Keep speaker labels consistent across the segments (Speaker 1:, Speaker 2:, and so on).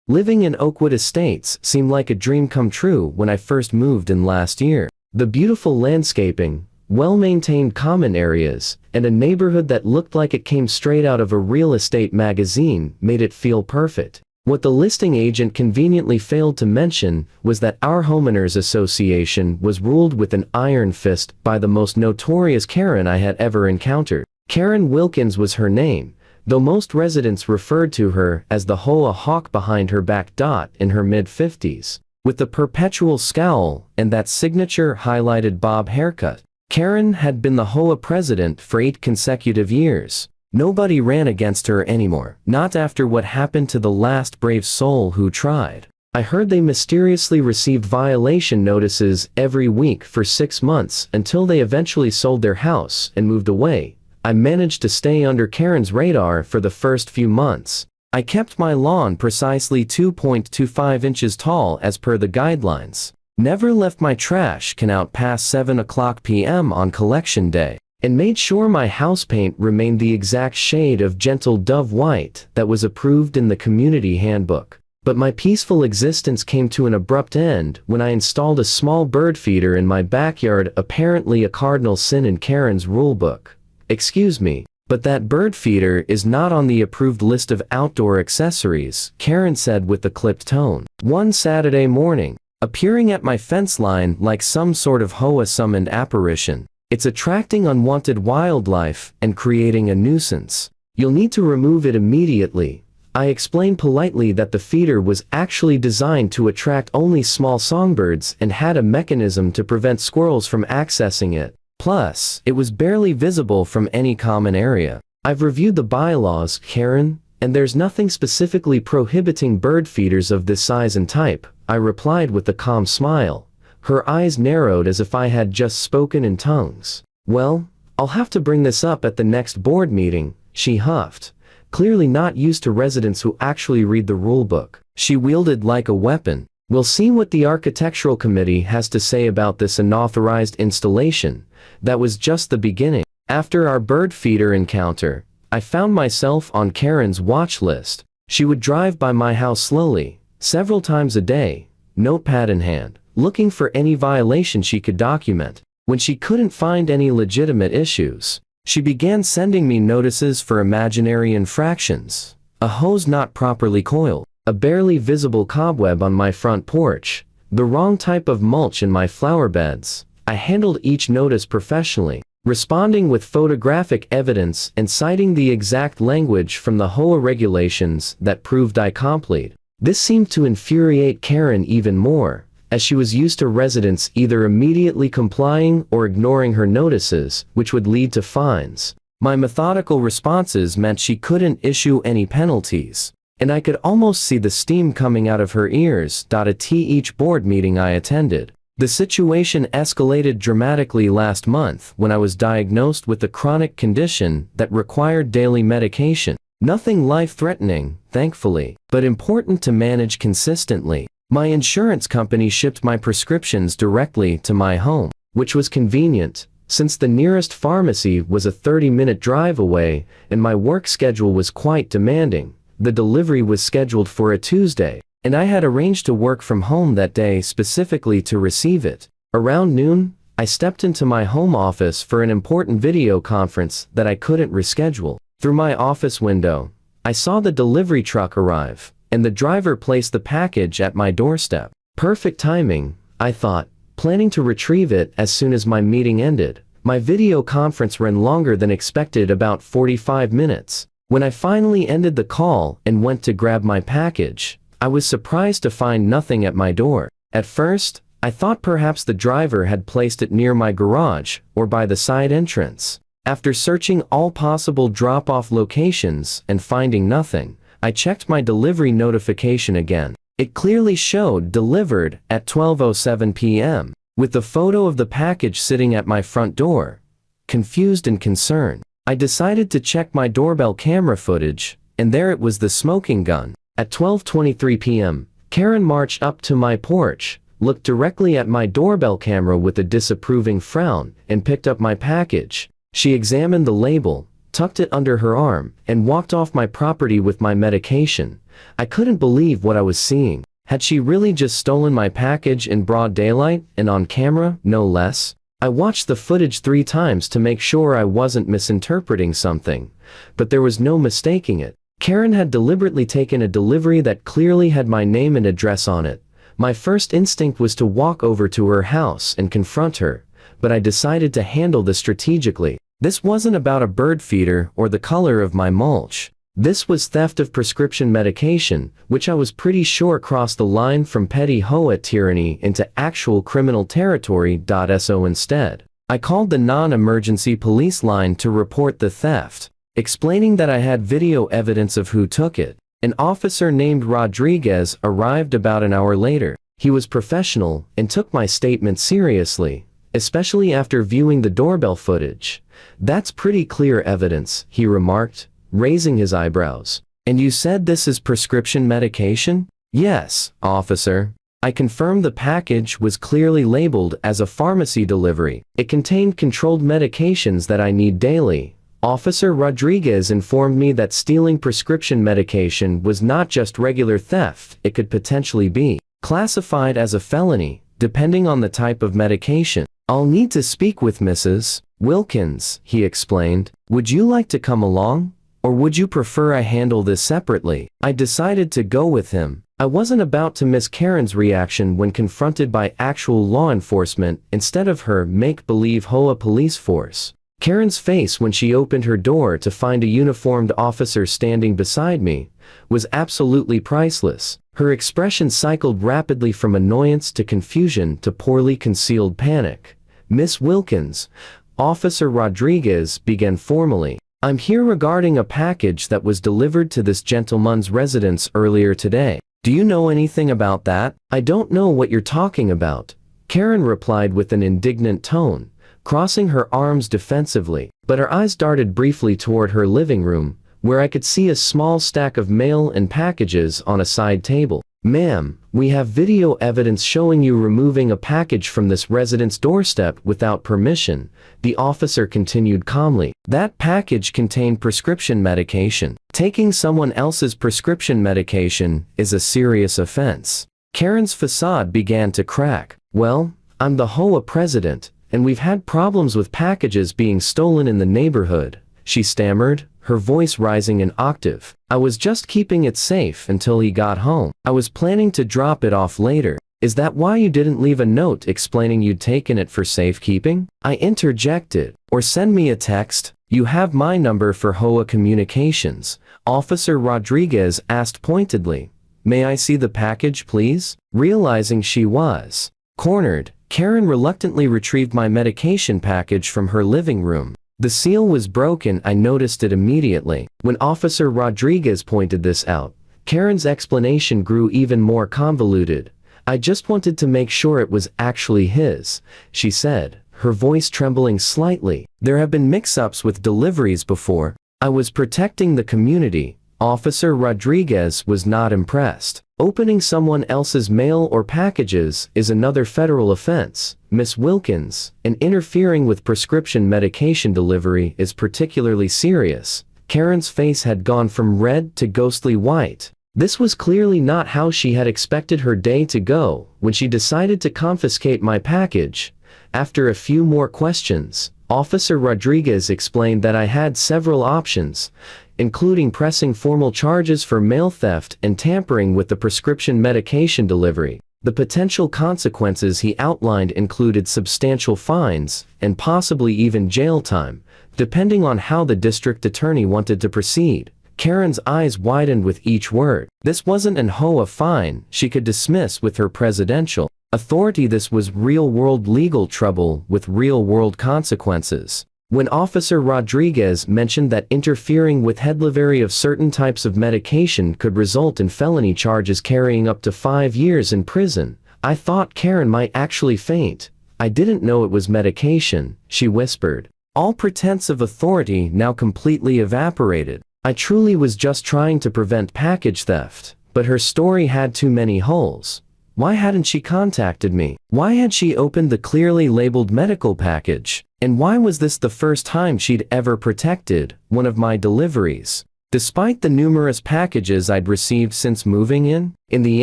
Speaker 1: Living in Oakwood Estates seemed like a dream come true when I first moved in last year. The beautiful landscaping, well-maintained common areas, and a neighborhood that looked like it came straight out of a real estate magazine made it feel perfect. What the listing agent conveniently failed to mention was that our homeowners association was ruled with an iron fist by the most notorious Karen I had ever encountered. Karen Wilkins was her name, though most residents referred to her as the HOA hawk behind her back. In her mid-50s, with the perpetual scowl and that signature highlighted bob haircut, Karen had been the HOA president for 8 consecutive years. Nobody ran against her anymore, not after what happened to the last brave soul who tried. I heard they mysteriously received violation notices every week for 6 months until they eventually sold their house and moved away. I managed to stay under Karen's radar for the first few months. I kept my lawn precisely 2.25 inches tall as per the guidelines. Never left my trash can out past 7 p.m. on collection day, and made sure my house paint remained the exact shade of gentle dove white that was approved in the community handbook. But my peaceful existence came to an abrupt end when I installed a small bird feeder in my backyard, apparently a cardinal sin in Karen's rulebook. Excuse me, but that bird feeder is not on the approved list of outdoor accessories, Karen said with a clipped tone. One Saturday morning, appearing at my fence line like some sort of HOA-summoned apparition, it's attracting unwanted wildlife and creating a nuisance. You'll need to remove it immediately. I explained politely that the feeder was actually designed to attract only small songbirds and had a mechanism to prevent squirrels from accessing it. Plus, it was barely visible from any common area. I've reviewed the bylaws, Karen, and there's nothing specifically prohibiting bird feeders of this size and type, I replied with a calm smile. Her eyes narrowed as if I had just spoken in tongues. Well, I'll have to bring this up at the next board meeting, she huffed, clearly not used to residents who actually read the rulebook. She wielded like a weapon. We'll see what the architectural committee has to say about this unauthorized installation. That was just the beginning. After our bird feeder encounter, I found myself on Karen's watch list. She would drive by my house slowly, several times a day, notepad in hand, looking for any violation she could document. When she couldn't find any legitimate issues, she began sending me notices for imaginary infractions. A hose not properly coiled, a barely visible cobweb on my front porch, the wrong type of mulch in my flower beds. I handled each notice professionally, responding with photographic evidence and citing the exact language from the HOA regulations that proved I complied. This seemed to infuriate Karen even more, as she was used to residents either immediately complying or ignoring her notices, which would lead to fines. My methodical responses meant she couldn't issue any penalties, and I could almost see the steam coming out of her ears. At each board meeting I attended. The situation escalated dramatically last month when I was diagnosed with a chronic condition that required daily medication. Nothing life-threatening, thankfully, but important to manage consistently. My insurance company shipped my prescriptions directly to my home, which was convenient, since the nearest pharmacy was a 30-minute drive away and my work schedule was quite demanding. The delivery was scheduled for a Tuesday, and I had arranged to work from home that day specifically to receive it. Around noon, I stepped into my home office for an important video conference that I couldn't reschedule. Through my office window, I saw the delivery truck arrive, and the driver placed the package at my doorstep. Perfect timing, I thought, planning to retrieve it as soon as my meeting ended. My video conference ran longer than expected, about 45 minutes. When I finally ended the call and went to grab my package, I was surprised to find nothing at my door. At first, I thought perhaps the driver had placed it near my garage or by the side entrance. After searching all possible drop-off locations and finding nothing, I checked my delivery notification again. It clearly showed delivered at 12:07 p.m., with the photo of the package sitting at my front door. Confused and concerned, I decided to check my doorbell camera footage, and there it was, the smoking gun. At 12:23 p.m., Karen marched up to my porch, looked directly at my doorbell camera with a disapproving frown, and picked up my package. She examined the label, tucked it under her arm, and walked off my property with my medication. I couldn't believe what I was seeing. Had she really just stolen my package in broad daylight, and on camera, no less? I watched the footage 3 times to make sure I wasn't misinterpreting something, but there was no mistaking it. Karen had deliberately taken a delivery that clearly had my name and address on it. My first instinct was to walk over to her house and confront her, but I decided to handle this strategically. This wasn't about a bird feeder or the color of my mulch. This was theft of prescription medication, which I was pretty sure crossed the line from petty HOA tyranny into actual criminal territory. So instead, I called the non-emergency police line to report the theft, explaining that I had video evidence of who took it. An officer named Rodriguez arrived about an hour later. He was professional and took my statement seriously, especially after viewing the doorbell footage. "That's pretty clear evidence," he remarked, raising his eyebrows. "And you said this is prescription medication?" "Yes, officer." I confirmed the package was clearly labeled as a pharmacy delivery. It contained controlled medications that I need daily. Officer Rodriguez informed me that stealing prescription medication was not just regular theft, it could potentially be classified as a felony, depending on the type of medication. "I'll need to speak with Mrs. Wilkins," he explained. "Would you like to come along? Or would you prefer I handle this separately?" I decided to go with him. I wasn't about to miss Karen's reaction when confronted by actual law enforcement instead of her make-believe HOA police force. Karen's face when she opened her door to find a uniformed officer standing beside me was absolutely priceless. Her expression cycled rapidly from annoyance to confusion to poorly concealed panic. "Miss Wilkins," Officer Rodriguez began formally, "I'm here regarding a package that was delivered to this gentleman's residence earlier today. Do you know anything about that?" "I don't know what you're talking about," Karen replied with an indignant tone, crossing her arms defensively, but her eyes darted briefly toward her living room, where I could see a small stack of mail and packages on a side table. "Ma'am, we have video evidence showing you removing a package from this resident's doorstep without permission," the officer continued calmly. "That package contained prescription medication. Taking someone else's prescription medication is a serious offense." Karen's facade began to crack. "Well, I'm the HOA president, and we've had problems with packages being stolen in the neighborhood," she stammered, her voice rising an octave. "I was just keeping it safe until he got home. I was planning to drop it off later." "Is that why you didn't leave a note explaining you'd taken it for safekeeping?" I interjected. "Or send me a text? You have my number for HOA communications," Officer Rodriguez asked pointedly. "May I see the package, please?" Realizing she was cornered, Karen reluctantly retrieved my medication package from her living room. The seal was broken. I noticed it immediately. When Officer Rodriguez pointed this out, Karen's explanation grew even more convoluted. "I just wanted to make sure it was actually his," she said, her voice trembling slightly. "There have been mix-ups with deliveries before. I was protecting the community." Officer Rodriguez was not impressed. "Opening someone else's mail or packages is another federal offense, Miss Wilkins, and interfering with prescription medication delivery is particularly serious." Karen's face had gone from red to ghostly white. This was clearly not how she had expected her day to go when she decided to confiscate my package. After a few more questions, Officer Rodriguez explained that I had several options, including pressing formal charges for mail theft and tampering with the prescription medication delivery. The potential consequences he outlined included substantial fines and possibly even jail time, depending on how the district attorney wanted to proceed. Karen's eyes widened with each word. This wasn't an HOA fine she could dismiss with her presidential authority. This was real-world legal trouble with real-world consequences. When Officer Rodriguez mentioned that interfering with delivery of certain types of medication could result in felony charges carrying up to 5 years in prison, I thought Karen might actually faint. "I didn't know it was medication," she whispered. All pretense of authority now completely evaporated. I truly was just trying to prevent package theft, but her story had too many holes. Why hadn't she contacted me? Why had she opened the clearly labeled medical package And why was this the first time she'd ever protected one of my deliveries? Despite the numerous packages I'd received since moving in the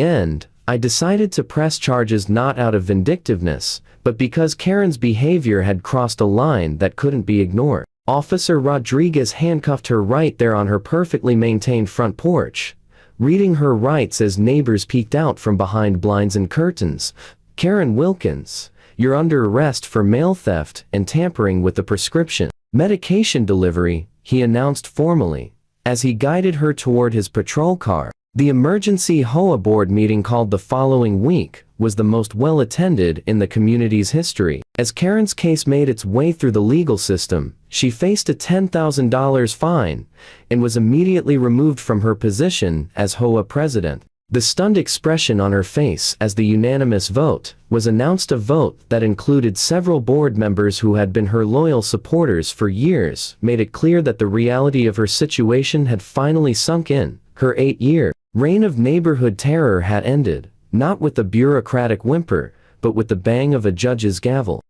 Speaker 1: end, I decided to press charges not out of vindictiveness, but because Karen's behavior had crossed a line that couldn't be ignored. Officer Rodriguez handcuffed her right there on her perfectly maintained front porch, reading her rights as neighbors peeked out from behind blinds and curtains. "Karen Wilkins, you're under arrest for mail theft and tampering with the prescription medication delivery," he announced formally, as he guided her toward his patrol car. The emergency HOA board meeting called the following week was the most well-attended in the community's history. As Karen's case made its way through the legal system, she faced a $10,000 fine and was immediately removed from her position as HOA president. The stunned expression on her face as the unanimous vote was announced, a vote that included several board members who had been her loyal supporters for years, made it clear that the reality of her situation had finally sunk in. Her 8-year reign of neighborhood terror had ended, not with a bureaucratic whimper, but with the bang of a judge's gavel.